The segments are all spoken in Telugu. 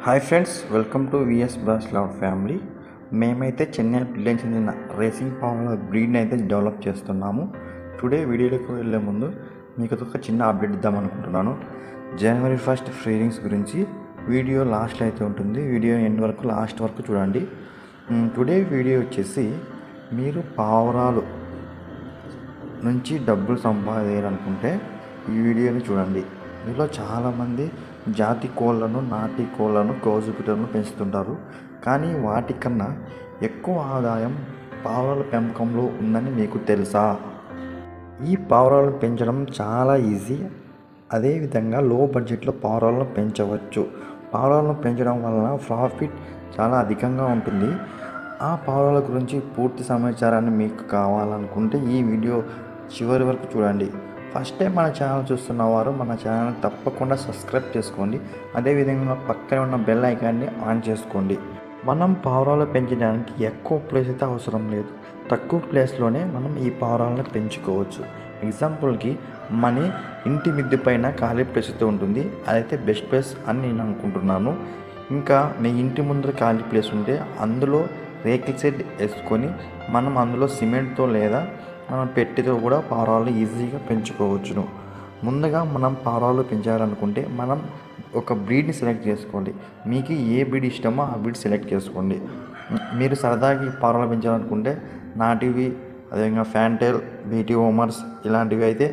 Hi friends, welcome to VS boss love family. మేమైతే చెన్నై పిల్లలకి చెందిన రేసింగ్ పాముల బ్రీడ్ని అయితే డెవలప్ చేస్తున్నాము. టుడే వీడియోలోకి వెళ్ళే ముందు మీకు ఒక చిన్న అప్డేట్ ఇద్దాం అనుకుంటున్నాను. జనవరి 1 ఫ్రీడింగ్స్ గురించి వీడియో లాస్ట్లో అయితే ఉంటుంది. వీడియో ఎండ్ వరకు లాస్ట్ వరకు చూడండి. టుడే వీడియో వచ్చేసి మీరు పావురాలు నుంచి డబ్బులు సంపాదించాలనుకుంటే ఈ వీడియోని చూడండి. ఇందులో చాలామంది జాతి కోళ్ళను, నాటి కోళ్ళను, కోజుపిటలను పెంచుతుంటారు. కానీ వాటికన్నా ఎక్కువ ఆదాయం పావురాల పెంపకంలో ఉందని మీకు తెలుసా? ఈ పావురాలను పెంచడం చాలా ఈజీ. అదేవిధంగా లో బడ్జెట్లో పావురాలను పెంచవచ్చు. పావురాలను పెంచడం వలన ప్రాఫిట్ చాలా అధికంగా ఉంటుంది. ఆ పావురాల గురించి పూర్తి సమాచారాన్ని మీకు కావాలనుకుంటే ఈ వీడియో చివరి వరకు చూడండి. ఫస్ట్ టైం మన ఛానల్ చూస్తున్నవారు మన ఛానల్ తప్పకుండా సబ్స్క్రైబ్ చేసుకోండి. అదేవిధంగా పక్కన ఉన్న బెల్ ఐకాన్ని ఆన్ చేసుకోండి. మనం పావురాలు పెంచడానికి ఎక్కువ ప్లేస్ అయితే అవసరం లేదు. తక్కువ ప్లేస్లోనే మనం ఈ పావురాలను పెంచుకోవచ్చు. ఎగ్జాంపుల్కి మన ఇంటి మిద్దె పైన ఖాళీ ప్లేస్ అయితే ఉంటుంది. అదైతే బెస్ట్ ప్లేస్ అని నేను అనుకుంటున్నాను. ఇంకా మీ ఇంటి ముందర ఖాళీ ప్లేస్ ఉంటే అందులో రేకుల షెడ్ వేసుకొని మనం అందులో సిమెంట్తో లేదా మనం పెట్టితో కూడా పావురాలు ఈజీగా పెంచుకోవచ్చును. ముందుగా మనం పావురాలు పెంచాలనుకుంటే మనం ఒక బ్రీడ్ని సెలెక్ట్ చేసుకోండి. మీకు ఏ బ్రీడ్ ఇష్టమో ఆ బ్రీడ్ సెలెక్ట్ చేసుకోండి. మీరు సరదాగా పావురాలు పెంచాలనుకుంటే నాటివి, అదేవిధంగా ఫ్యాంటైల్, బీటీ హోమర్స్ ఇలాంటివి అయితే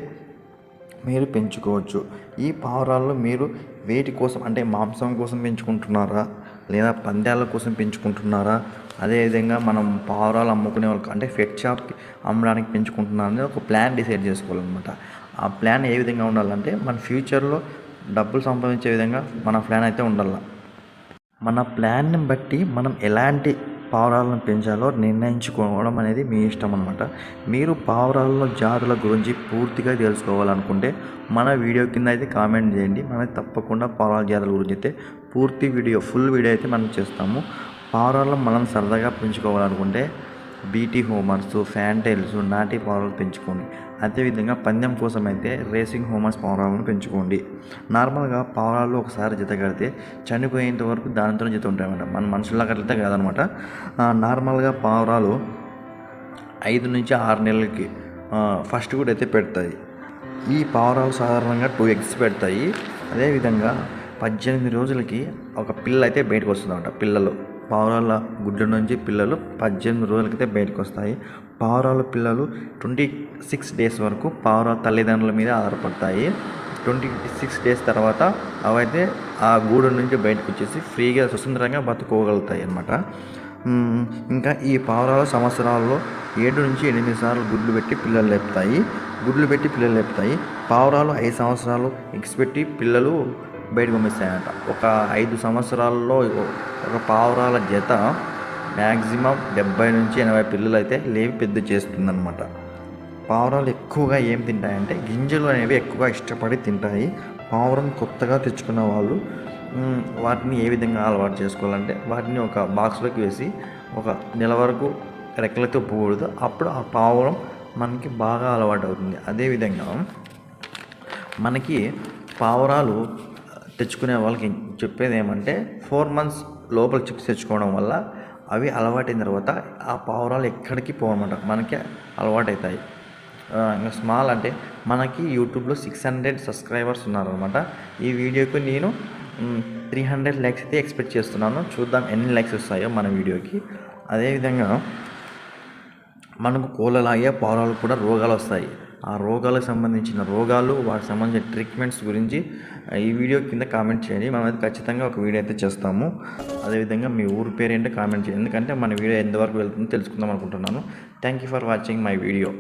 మీరు పెంచుకోవచ్చు. ఈ పావురాళ్ళు మీరు వేటి కోసం అంటే మాంసం కోసం పెంచుకుంటున్నారా లేదా పందాల కోసం పెంచుకుంటున్నారా, అదేవిధంగా మనం పావురాలు అమ్ముకునే వాళ్ళకి అంటే ఫెట్ షాప్కి అమ్మడానికి పెంచుకుంటున్నారా అనేది ఒక ప్లాన్ డిసైడ్ చేసుకోవాలన్నమాట. ఆ ప్లాన్ ఏ విధంగా ఉండాలంటే మన ఫ్యూచర్లో డబ్బులు సంపాదించే విధంగా మన ప్లాన్ అయితే ఉండాలి. మన ప్లాన్ని బట్టి మనం ఎలాంటి పావురాలను పెంచాలో నిర్ణయించుకోవడం అనేది మీ ఇష్టం అన్నమాట. మీరు పావురాల జాతుల గురించి పూర్తిగా తెలుసుకోవాలనుకుంటే మన వీడియో కింద అయితే కామెంట్ చేయండి. మనకి తప్పకుండా పావురాల జాతుల గురించి అయితే పూర్తి వీడియో, ఫుల్ వీడియో అయితే మనం చేస్తాము. పావురాలను మనం సరదాగా పెంచుకోవాలనుకుంటే బీటీ హోమర్స్, ఫ్యాంటైల్స్, నాటి పావురాలు పెంచుకోండి. అదేవిధంగా పందెం కోసం అయితే రేసింగ్ హోమర్స్ పావురాలను పెంచుకోండి. నార్మల్గా పావురాలు ఒకసారి జత కడితే చనిపోయేంత వరకు దానితో జత ఉంటాయన్నమాట. మన మనుషుల్లాగా అట్లయితే కాదనమాట. నార్మల్గా పావురాలు 5 నుంచి 6 నెలలకి ఫస్ట్ కూడా అయితే పెడతాయి. ఈ పావురాలు సాధారణంగా 2 eggs పెడతాయి. అదేవిధంగా 18 రోజులకి ఒక పిల్ల అయితే బయటకు వస్తుందన్నమాట. పిల్లలు పావురాల గుడ్ల నుంచి పిల్లలు 18 రోజులకైతే బయటకు వస్తాయి. పావురాల పిల్లలు 26 days వరకు పావురాల తల్లిదండ్రుల మీద ఆధారపడతాయి. 26 days తర్వాత అవైతే ఆ గూడు నుంచి బయటకు వచ్చేసి ఫ్రీగా స్వతంత్రంగా బతుకోగలుగుతాయి అన్నమాట. ఇంకా ఈ పావురాల సంవత్సరాల్లో 7 నుంచి 8 సార్లు గుడ్లు పెట్టి పిల్లలు లేపుతాయి. పావురాలు 5 సంవత్సరాలు ఎగ్స్ పెట్టి పిల్లలు బయటకు పంపిస్తాయంట. ఒక 5 సంవత్సరాల్లో ఒక పావురాల జత మ్యాక్సిమం 70 నుంచి 80 పిల్లలు అయితే లేవి పెద్ద చేస్తుందన్నమాట. పావురాలు ఎక్కువగా ఏం తింటాయంటే గింజలు అనేవి ఎక్కువగా ఇష్టపడి తింటాయి. పావురం కొత్తగా తెచ్చుకున్న వాళ్ళు వాటిని ఏ విధంగా అలవాటు చేసుకోవాలంటే వాటిని ఒక బాక్స్లోకి వేసి ఒక నెల వరకు రెక్కలతో పోకూడదు. అప్పుడు ఆ పావురం మనకి బాగా అలవాటు అవుతుంది. అదేవిధంగా మనకి పావురాలు తెచ్చుకునే వాళ్ళకి చెప్పేది ఏమంటే 4 months లోపల చిప్స్ తెచ్చుకోవడం వల్ల అవి అలవాటైన తర్వాత ఆ పావురాలు ఎక్కడికి పోవన్నమాట, మనకి అలవాటు అవుతాయి. ఇంకా స్మాల్ అంటే మనకి యూట్యూబ్లో 600 సబ్స్క్రైబర్స్ ఉన్నారనమాట. ఈ వీడియోకి నేను 300 likes అయితే ఎక్స్పెక్ట్ చేస్తున్నాను. చూద్దాం ఎన్ని likes వస్తాయో మన వీడియోకి. అదేవిధంగా మనకు కోళ్ళలాగే పావురాలు కూడా రోగాలు వస్తాయి. ఆ రోగాలకు సంబంధించిన వాటికి సంబంధించిన ట్రీట్మెంట్స్ గురించి ఈ వీడియో కింద కామెంట్ చేయండి. మనమైతే ఖచ్చితంగా ఒక వీడియో అయితే చేస్తాము. అదేవిధంగా మీ ఊరు పేరు ఏంటో కామెంట్ చేయండి. ఎందుకంటే మన వీడియో ఎంతవరకు వెళ్తుందో తెలుసుకుందాం అనుకుంటున్నాను. Thank you for watching my video.